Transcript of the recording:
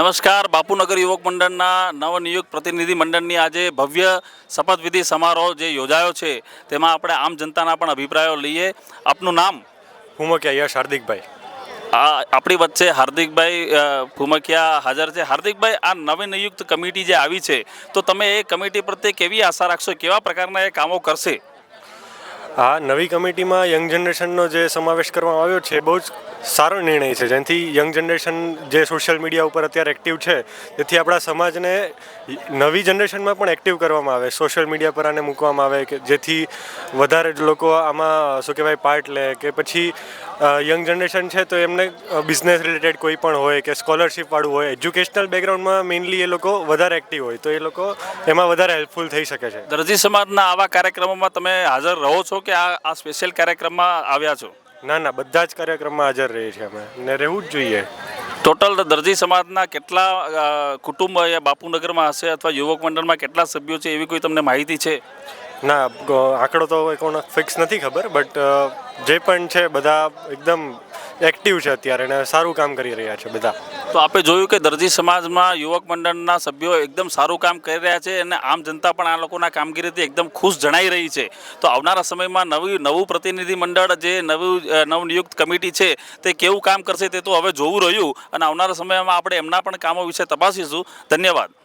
નમસ્કાર. બાપુનગર યુવક મંડળના નવનિયુક્ત પ્રતિનિધિ મંડળની આજે ભવ્ય શપથવિધિ સમારોહ જે યોજાયો છે તેમાં આપણે આમ જનતાના પણ અભિપ્રાયો લઈએ. આપનું નામ? ફુમકિયા યશ હાર્દિકભાઈ. આપણી વચ્ચે હાર્દિકભાઈ ફુમકિયા હાજર છે. હાર્દિકભાઈ, આ નવનિયુક્ત કમિટી જે આવી છે તો તમે એ કમિટી પ્રત્યે કેવી આશા રાખશો? કેવા પ્રકારના એ કામો કરશે? આ નવી કમિટીમાં યંગ જનરેશનનો જે સમાવેશ કરવામાં આવ્યો છે બહુ જ સારો નિર્ણય છે, જેનાથી યંગ જનરેશન જે સોશિયલ મીડિયા ઉપર અત્યારે એક્ટિવ છે તેથી આપણા સમાજને નવી જનરેશનમાં પણ એક્ટિવ કરવામાં આવે, સોશિયલ મીડિયા પર આને મૂકવામાં આવે કે જેથી વધારે લોકો આમાં શું કહેવાય પાર્ટ લે. કે પછી યંગ જનરેશન છે તો એમને બિઝનેસ રિલેટેડ કોઈ પણ હોય કે સ્કોલરશિપવાળું હોય, એજ્યુકેશનલ બેકગ્રાઉન્ડમાં મેઇનલી એ લોકો વધારે એક્ટિવ હોય તો એ લોકો એમાં વધારે હેલ્પફુલ થઈ શકે છે. દરજી સમાજના આવા કાર્યક્રમોમાં તમે હાજર રહો છો કે આ સ્પેશિયલ કાર્યક્રમમાં આવ્યા છો? ના, બધા જ કાર્યક્રમમાં હાજર રહીએ છીએ અમે, ને રહેવું જ જોઈએ. ટોટલ દરજી સમાજના કેટલા કુટુંબ અહીંયા બાપુનગરમાં હશે અથવા યુવક મંડળમાં કેટલા સભ્યો છે એવી કોઈ તમને માહિતી છે? ના, આંકડો તો કોઈ ફિક્સ નથી ખબર, બટ જે પણ છે બધા એકદમ એક્ટિવ છે અત્યારે અને સારું કામ કરી રહ્યા છે બધા. તો આપણે જોયું કે દરજી સમાજમાં યુવક મંડળના સભ્યો એકદમ સારું કામ કરી રહ્યા છે અને આમ જનતા પણ આ લોકોના કામગીરીથી એકદમ ખુશ જણાઈ રહી છે. તો આવનારા સમયમાં નવું પ્રતિનિધિ મંડળ જે નવનિયુક્ત કમિટી છે તે કેવું કામ કરશે તે તો હવે જોવું રહ્યું અને આવનારા સમયમાં આપણે એમના પણ કામો વિશે તપાસીશું. ધન્યવાદ.